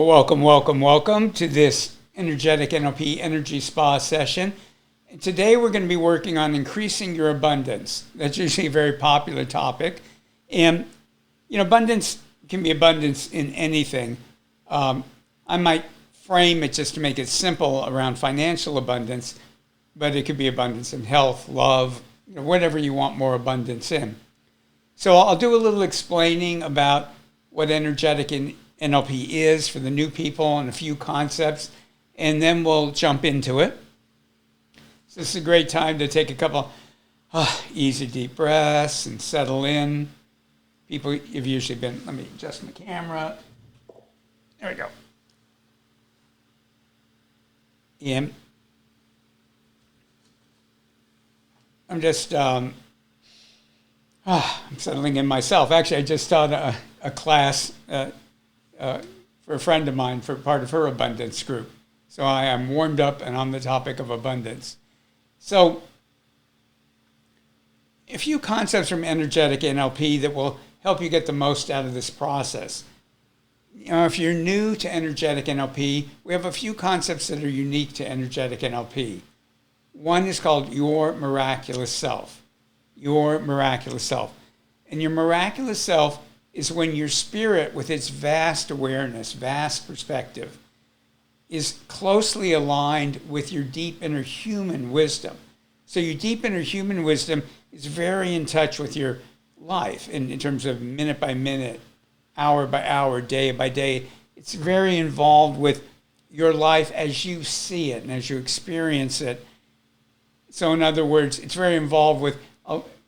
Well, welcome to this Energetic NLP Energy Spa session. And today we're going to be working on increasing your abundance. That's usually a very popular topic. And, abundance can be abundance in anything. I might frame it just to make it simple around financial abundance, but it could be abundance in health, love, whatever you want more abundance in. So I'll do a little explaining about what energetic NLP is for the new people and a few concepts, and then we'll jump into it. So this is a great time to take a couple easy deep breaths and settle in. People have usually been, let me adjust my camera. There we go. And I'm just, I'm settling in myself. Actually, I just taught a class for a friend of mine for part of her abundance group. So I am warmed up and on the topic of abundance. So a few concepts from energetic NLP that will help you get the most out of this process. If you're new to energetic NLP, we have a few concepts that are unique to energetic NLP. One is called your miraculous self. Your miraculous self. And your miraculous self is when your spirit, with its vast awareness, vast perspective, is closely aligned with your deep inner human wisdom. So your deep inner human wisdom is very in touch with your life in terms of minute by minute, hour by hour, day by day. It's very involved with your life as you see it and as you experience it. So in other words, it's very involved with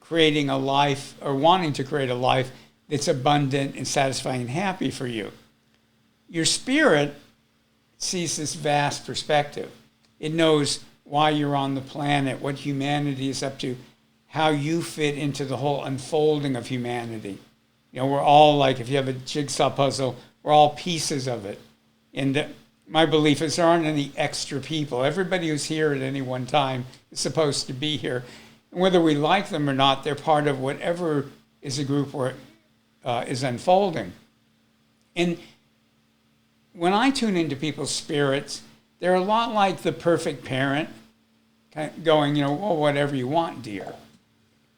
creating a life or wanting to create a life that's abundant and satisfying and happy for you. Your spirit sees this vast perspective. It knows why you're on the planet, what humanity is up to, how you fit into the whole unfolding of humanity. We're all like, if you have a jigsaw puzzle, we're all pieces of it. And my belief is there aren't any extra people. Everybody who's here at any one time is supposed to be here. And whether we like them or not, they're part of whatever is a group where is unfolding. And when I tune into people's spirits, they're a lot like the perfect parent, kind of going, well, whatever you want, dear.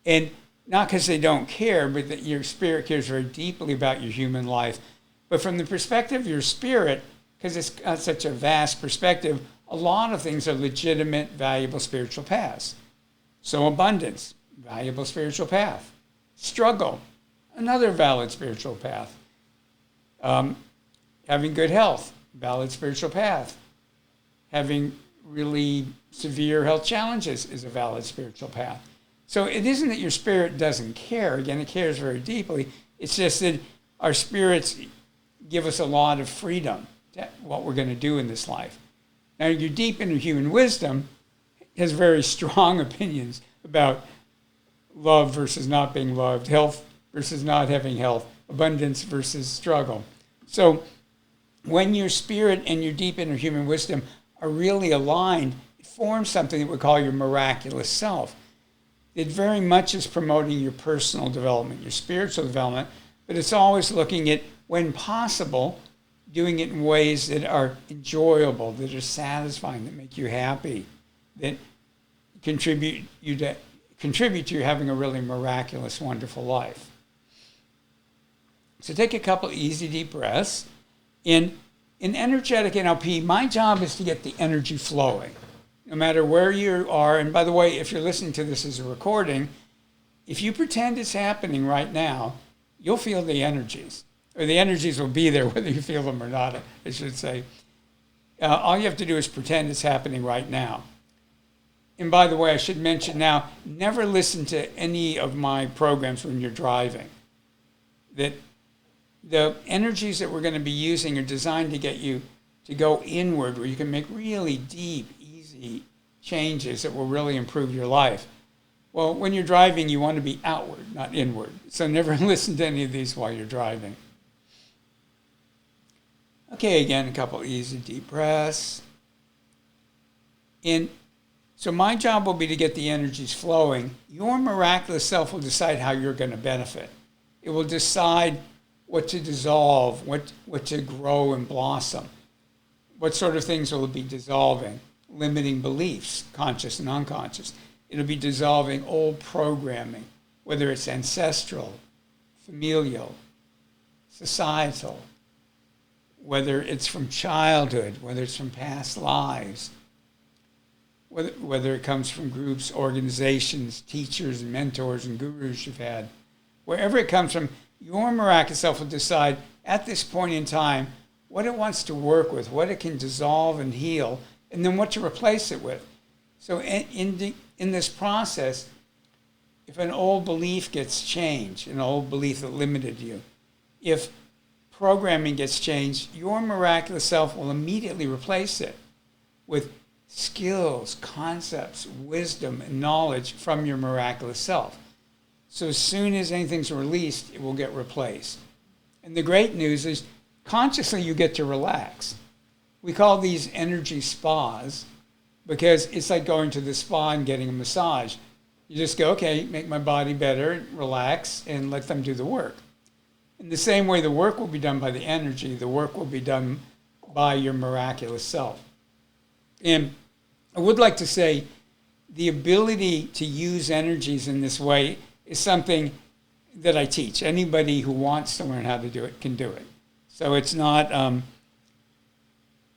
And not because they don't care, but that your spirit cares very deeply about your human life. But from the perspective of your spirit, because it's got such a vast perspective, a lot of things are legitimate, valuable spiritual paths. So abundance, valuable spiritual path. Struggle, another valid spiritual path. Having good health, valid spiritual path. Having really severe health challenges is a valid spiritual path. So it isn't that your spirit doesn't care. Again, it cares very deeply. It's just that our spirits give us a lot of freedom to what we're going to do in this life. Now, your deep inner human wisdom has very strong opinions about love versus not being loved, health versus not having health, abundance versus struggle. So when your spirit and your deep inner human wisdom are really aligned, it forms something that we call your miraculous self. It very much is promoting your personal development, your spiritual development, but it's always looking at, when possible, doing it in ways that are enjoyable, that are satisfying, that make you happy, that contribute to you having a really miraculous, wonderful life. So take a couple easy deep breaths. In energetic NLP, my job is to get the energy flowing, no matter where you are. And by the way, if you're listening to this as a recording, if you pretend it's happening right now, you'll feel the energies. Or the energies will be there whether you feel them or not, I should say. All you have to do is pretend it's happening right now. And by the way, I should mention now, never listen to any of my programs when you're driving. That the energies that we're going to be using are designed to get you to go inward, where you can make really deep, easy changes that will really improve your life. Well, when you're driving, you want to be outward, not inward. So never listen to any of these while you're driving. Okay, again, a couple easy deep breaths. And so my job will be to get the energies flowing. Your miraculous self will decide how you're going to benefit. It will decide what to dissolve, what to grow and blossom. What sort of things will it be dissolving? Limiting beliefs, conscious and unconscious. It'll be dissolving old programming, whether it's ancestral, familial, societal, whether it's from childhood, whether it's from past lives, whether it comes from groups, organizations, teachers, and mentors and gurus you've had. Wherever it comes from, your miraculous self will decide at this point in time what it wants to work with, what it can dissolve and heal, and then what to replace it with. So in this process, if an old belief gets changed, an old belief that limited you, if programming gets changed, your miraculous self will immediately replace it with skills, concepts, wisdom, and knowledge from your miraculous self. So as soon as anything's released, it will get replaced. And the great news is consciously you get to relax. We call these energy spas because it's like going to the spa and getting a massage. You just go, okay, make my body better, relax, and let them do the work. In the same way, the work will be done by the energy. The work will be done by your miraculous self. And I would like to say the ability to use energies in this way is something that I teach. Anybody who wants to learn how to do it can do it. So it's not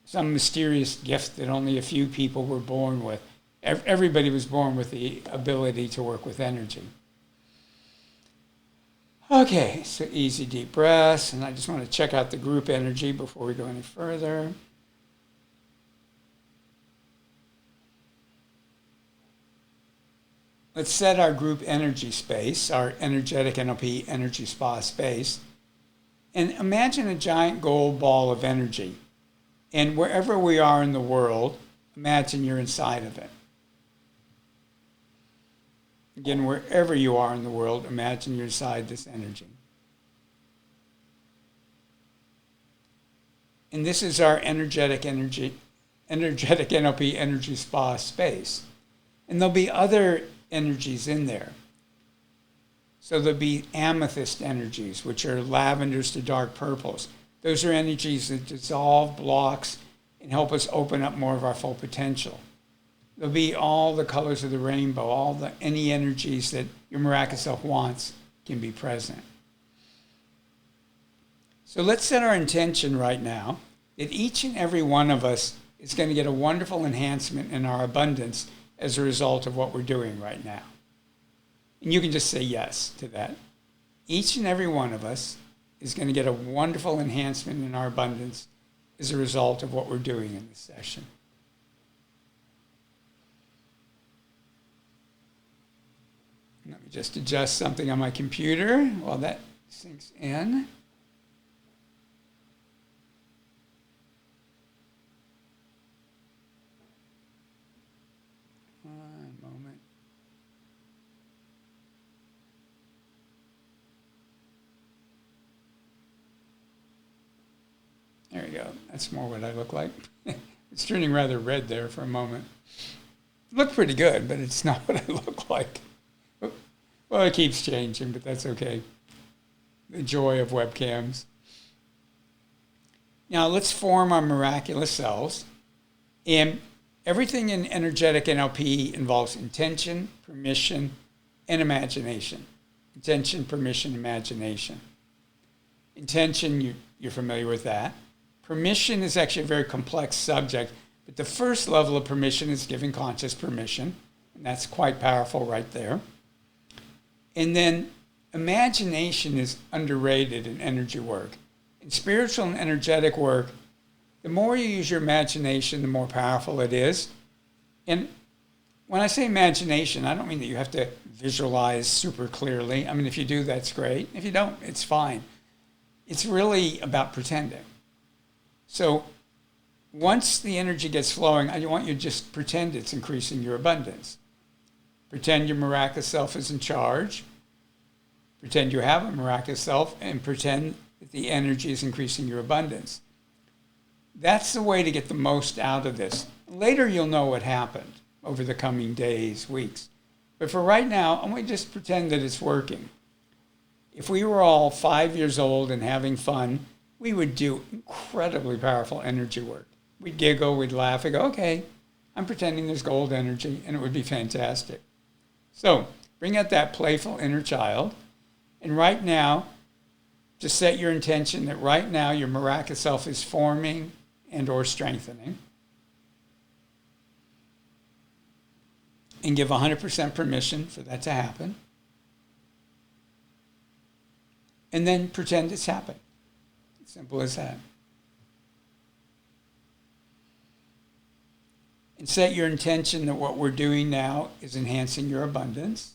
some mysterious gift that only a few people were born with. Everybody was born with the ability to work with energy. Okay, so easy deep breaths, and I just want to check out the group energy before we go any further. Let's set our group energy space, our Energetic NLP Energy Spa space, and imagine a giant gold ball of energy. And wherever we are in the world, imagine you're inside of it. Again, wherever you are in the world, imagine you're inside this energy. And this is our Energetic NLP Energy Spa space. And there'll be other energies in there. So there'll be amethyst energies, which are lavenders to dark purples. Those are energies that dissolve blocks and help us open up more of our full potential. There'll be all the colors of the rainbow, any energies that your miraculous self wants can be present. So let's set our intention right now that each and every one of us is going to get a wonderful enhancement in our abundance as a result of what we're doing right now. And you can just say yes to that. Each and every one of us is going to get a wonderful enhancement in our abundance as a result of what we're doing in this session. Let me just adjust something on my computer while that sinks in. One moment. There we go. That's more what I look like. It's turning rather red there for a moment. It looked pretty good, but it's not what I look like. Well, it keeps changing, but that's okay. The joy of webcams. Now, let's form our miraculous selves. And everything in Energetic NLP involves intention, permission, and imagination. Intention, permission, imagination. Intention, you're familiar with that. Permission is actually a very complex subject, but the first level of permission is giving conscious permission, and that's quite powerful right there. And then imagination is underrated in energy work. In spiritual and energetic work, the more you use your imagination, the more powerful it is. And when I say imagination, I don't mean that you have to visualize super clearly. I mean, if you do, that's great. If you don't, it's fine. It's really about pretending. So once the energy gets flowing, I want you to just pretend it's increasing your abundance. Pretend your miraculous self is in charge. Pretend you have a miraculous self, and pretend that the energy is increasing your abundance. That's the way to get the most out of this. Later you'll know what happened over the coming days, weeks. But for right now, I want you to just pretend that it's working. If we were all 5 years old and having fun, we would do incredibly powerful energy work. We'd giggle, we'd laugh, we'd go, okay, I'm pretending there's gold energy, and it would be fantastic. So bring out that playful inner child, and right now, just set your intention that right now your miraculous self is forming and or strengthening. And give 100% permission for that to happen. And then pretend it's happened. Simple as that. And set your intention that what we're doing now is enhancing your abundance.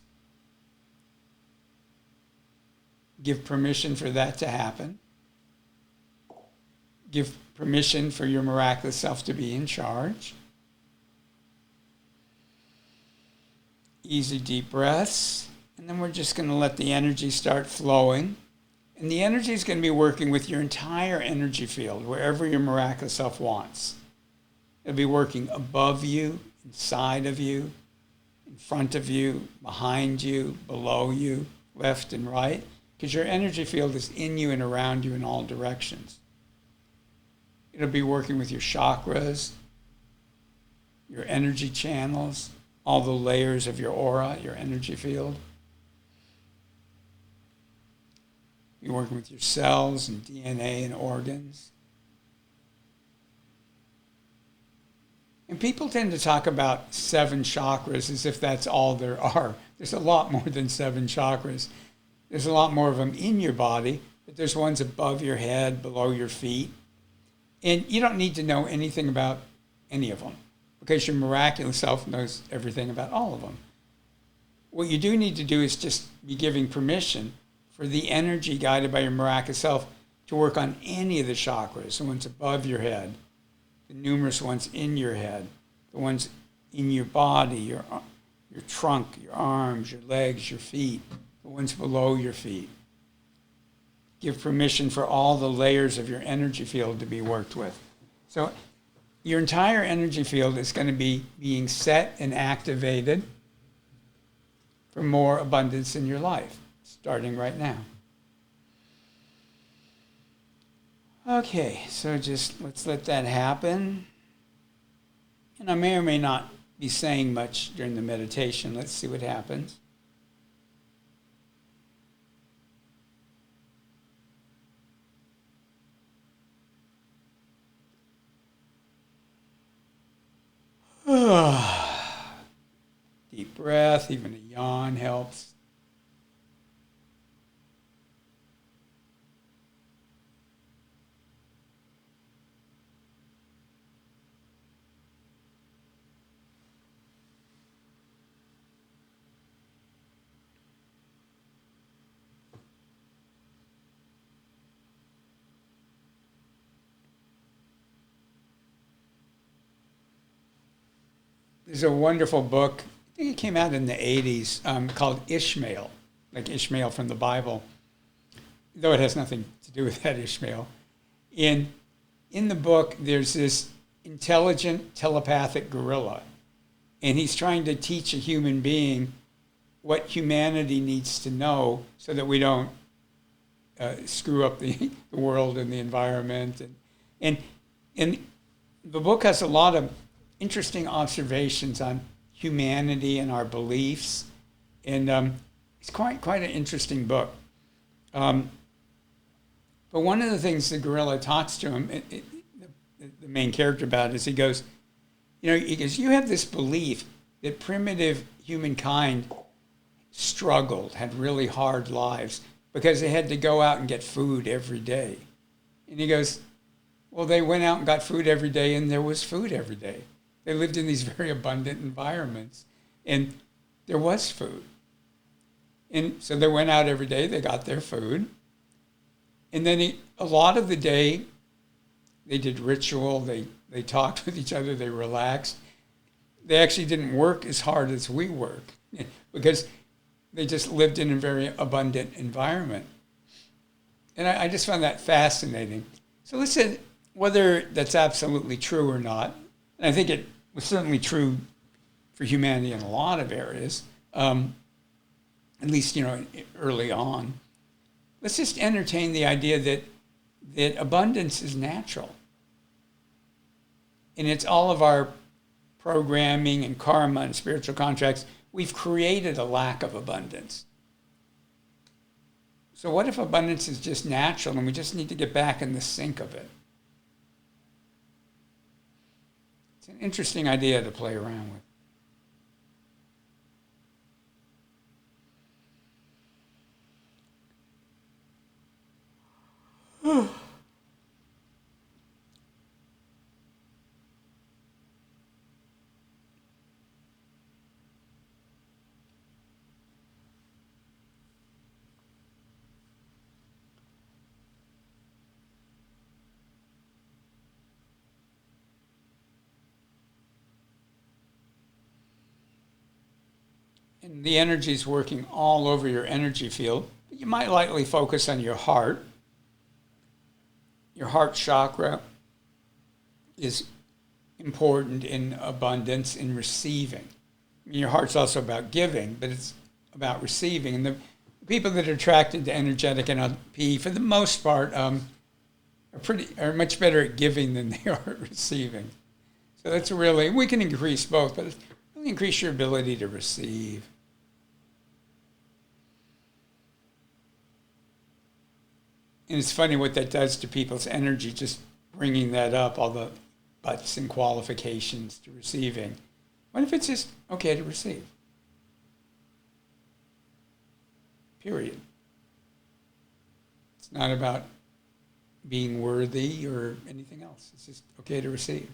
Give permission for that to happen. Give permission for your miraculous self to be in charge. Easy deep breaths. And then we're just going to let the energy start flowing. And the energy is going to be working with your entire energy field, wherever your miraculous self wants. It'll be working above you, inside of you, in front of you, behind you, below you, left and right, because your energy field is in you and around you in all directions. It'll be working with your chakras, your energy channels, all the layers of your aura, your energy field. You're working with your cells and DNA and organs. And people tend to talk about 7 chakras as if that's all there are. There's a lot more than 7 chakras. There's a lot more of them in your body, but there's ones above your head, below your feet. And you don't need to know anything about any of them because your miraculous self knows everything about all of them. What you do need to do is just be giving permission for the energy guided by your miraculous self to work on any of the chakras, the ones above your head, the numerous ones in your head, the ones in your body, your trunk, your arms, your legs, your feet, the ones below your feet. Give permission for all the layers of your energy field to be worked with. So your entire energy field is going to be being set and activated for more abundance in your life, starting right now. Okay, so just let's let that happen. And I may or may not be saying much during the meditation. Let's see what happens. Deep breath, even a yawn helps. There's a wonderful book, I think it came out in the 80s, called Ishmael, like Ishmael from the Bible, though it has nothing to do with that Ishmael. In the book, there's this intelligent telepathic gorilla, and he's trying to teach a human being what humanity needs to know so that we don't screw up the world and the environment. And the book has a lot of interesting observations on humanity and our beliefs, and it's quite an interesting book. But one of the things the gorilla talks to him, the main character about it, is he goes, you have this belief that primitive humankind struggled, had really hard lives because they had to go out and get food every day. And he goes, well, they went out and got food every day, and there was food every day. They lived in these very abundant environments, and there was food. And so they went out every day, they got their food. And then a lot of the day, they did ritual, they talked with each other, they relaxed. They actually didn't work as hard as we work because they just lived in a very abundant environment. And I just found that fascinating. So listen, whether that's absolutely true or not, and I think it was certainly true for humanity in a lot of areas, at least, early on. let's just entertain the idea that abundance is natural. And it's all of our programming and karma and spiritual contracts. We've created a lack of abundance. So what if abundance is just natural and we just need to get back in the sync of it? It's an interesting idea to play around with. And the energy is working all over your energy field. You might lightly focus on your heart. Your heart chakra is important in abundance, in receiving. I mean, your heart's also about giving, but it's about receiving. And the people that are attracted to energetic NLP, for the most part, are much better at giving than they are at receiving. So that's really, we can increase both, but really increase your ability to receive. And it's funny what that does to people's energy, just bringing that up, all the buts and qualifications to receiving. What if it's just okay to receive? Period. It's not about being worthy or anything else. It's just okay to receive.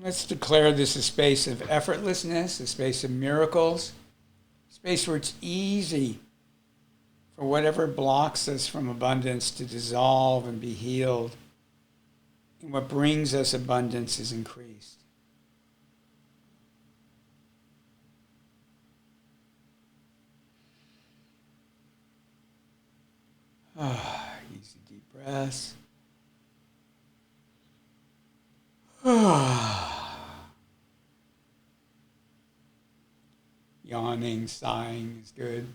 Let's declare this a space of effortlessness, a space of miracles, a space where it's easy for whatever blocks us from abundance to dissolve and be healed. And what brings us abundance is increased. Easy deep breaths. Yawning, sighing is good.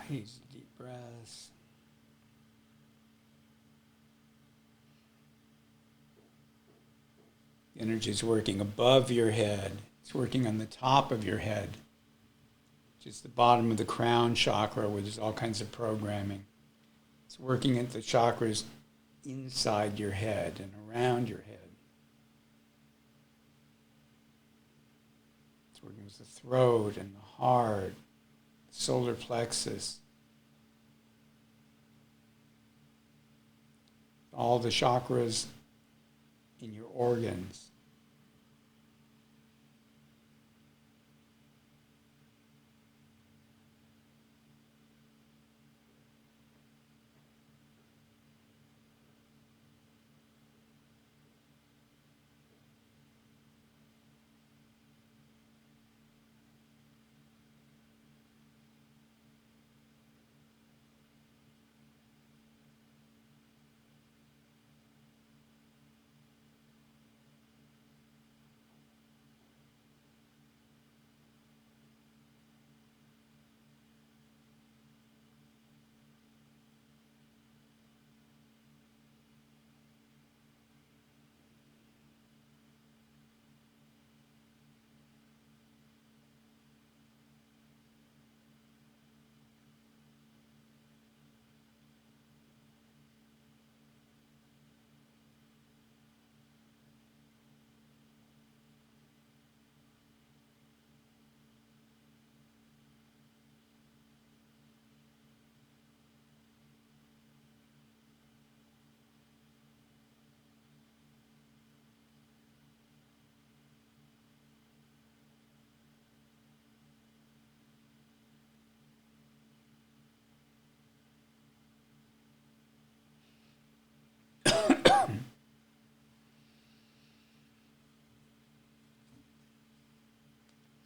Easy deep breaths. The energy is working above your head. It's working on the top of your head, which is the bottom of the crown chakra, where there's all kinds of programming. It's working at the chakras inside your head and around your head. It's working with the throat and the heart, solar plexus, all the chakras in your organs.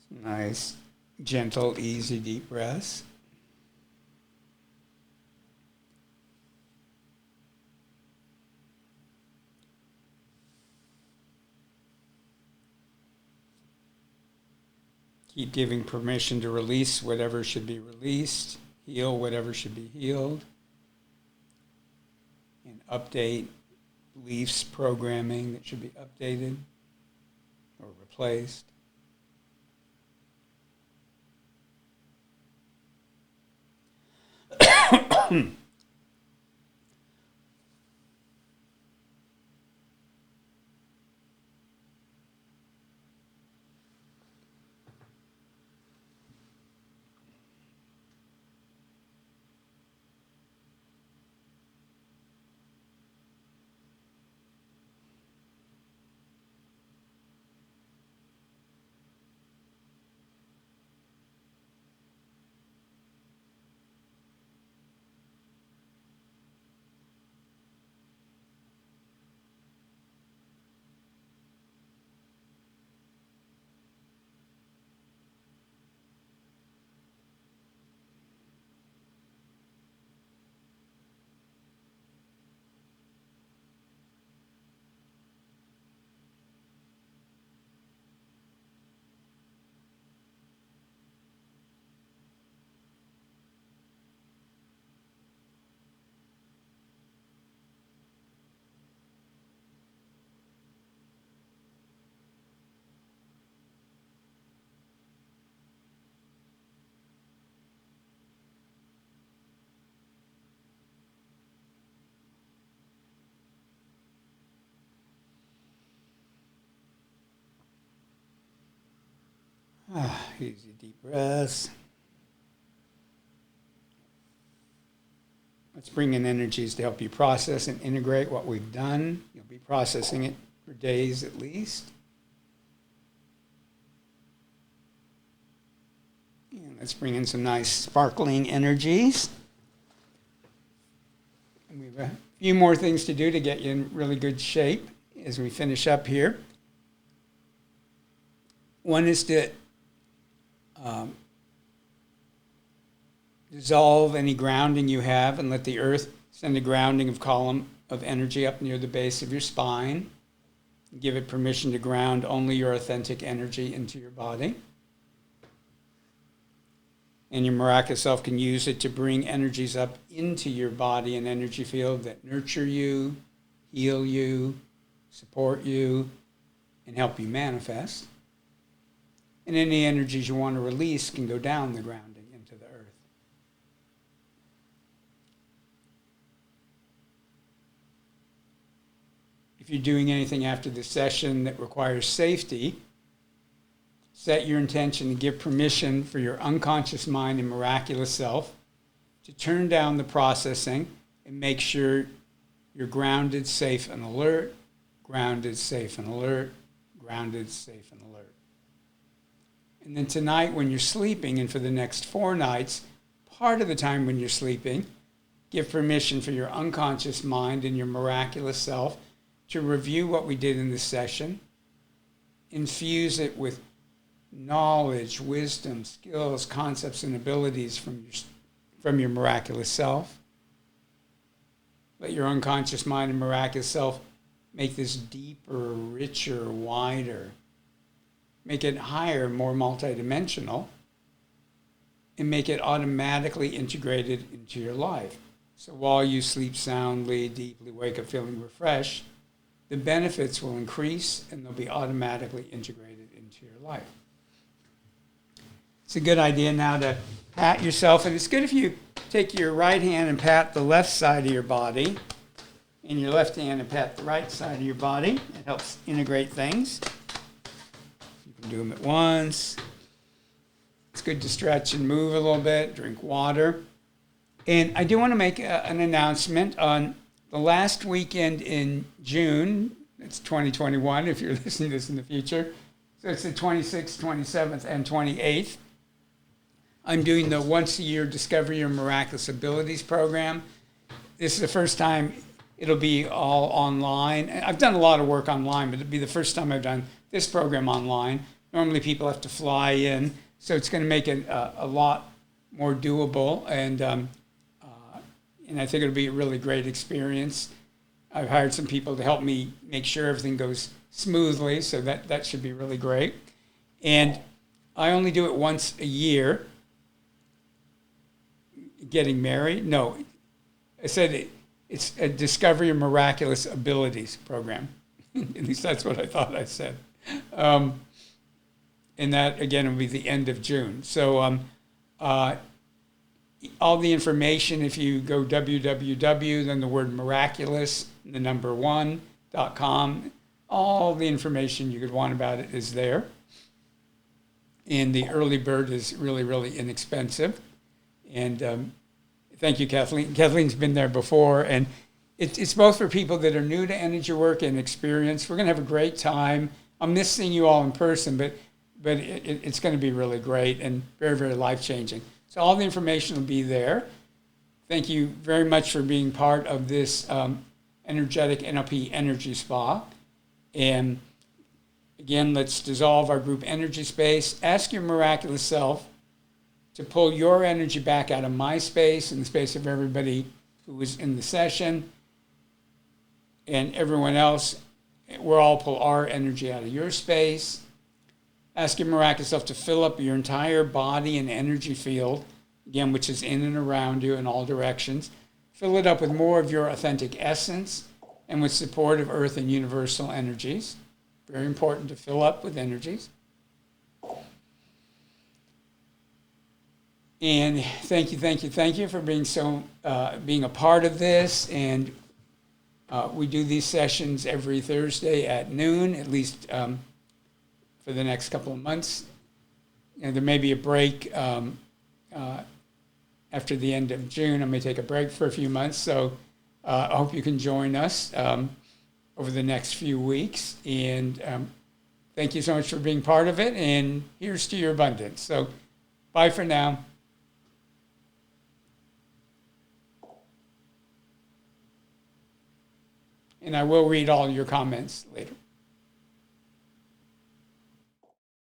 Nice, gentle, easy, deep breaths. Keep giving permission to release whatever should be released, heal whatever should be healed, and update beliefs, programming that should be updated or replaced. Easy, deep breaths. Let's bring in energies to help you process and integrate what we've done. You'll be processing it for days at least. And let's bring in some nice sparkling energies. And we have a few more things to do to get you in really good shape as we finish up here. One is to dissolve any grounding you have and let the earth send a grounding of column of energy up near the base of your spine. Give it permission to ground only your authentic energy into your body. And your miraculous self can use it to bring energies up into your body, an energy field that nurture you, heal you, support you, and help you manifest. And any energies you want to release can go down the grounding into the earth. If you're doing anything after the session that requires safety, set your intention to give permission for your unconscious mind and miraculous self to turn down the processing and make sure you're grounded, safe, and alert, grounded, safe, and alert, grounded, safe, and alert. And then tonight when you're sleeping, and for the next 4 nights, part of the time when you're sleeping, give permission for your unconscious mind and your miraculous self to review what we did in this session, infuse it with knowledge, wisdom, skills, concepts, and abilities from your miraculous self. Let your unconscious mind and miraculous self make this deeper, richer, wider. Make it higher, more multidimensional, and make it automatically integrated into your life. So while you sleep soundly, deeply, wake up feeling refreshed, the benefits will increase and they'll be automatically integrated into your life. It's a good idea now to pat yourself, and it's good if you take your right hand and pat the left side of your body, and your left hand and pat the right side of your body. It helps integrate things. You can do them at once. It's good to stretch and move a little bit, drink water. And I do want to make an announcement on the last weekend in June. It's 2021 if you're listening to this in the future. So it's the 26th, 27th, and 28th. I'm doing the once-a-year Discover Your Miraculous Abilities program. This is the first time it'll be all online. I've done a lot of work online, but it'll be the first time I've done this program online. Normally people have to fly in, so it's going to make it a lot more doable, and I think it'll be a really great experience. I've hired some people to help me make sure everything goes smoothly, so that should be really great. And I only do it once a year. Getting married? No. I said it's a Discover Your Miraculous Abilities program. At least that's what I thought I said. And that, again, will be the end of June. So all the information, if you go www, then the word miraculous, the number 1.com, all the information you could want about it is there. And the early bird is really, really inexpensive. And thank you, Kathleen. Kathleen's been there before. And it's both for people that are new to energy work and experience. We're going to have a great time. I'll miss seeing you all in person, but it's going to be really great and very, very life-changing. So all the information will be there. Thank you very much for being part of this Energetic NLP Energy Spa. And again, let's dissolve our group energy space. Ask your miraculous self to pull your energy back out of my space and the space of everybody who was in the session and everyone else. We'll all pull our energy out of your space. Ask your miraculous self to fill up your entire body and energy field, again, which is in and around you in all directions. Fill it up with more of your authentic essence and with support of earth and universal energies. Very important to fill up with energies. And thank you for being a part of this. And we do these sessions every Thursday at noon, at least for the next couple of months. There may be a break after the end of June. I may take a break for a few months. So I hope you can join us over the next few weeks. And thank you so much for being part of it. And here's to your abundance. So bye for now. And I will read all your comments later.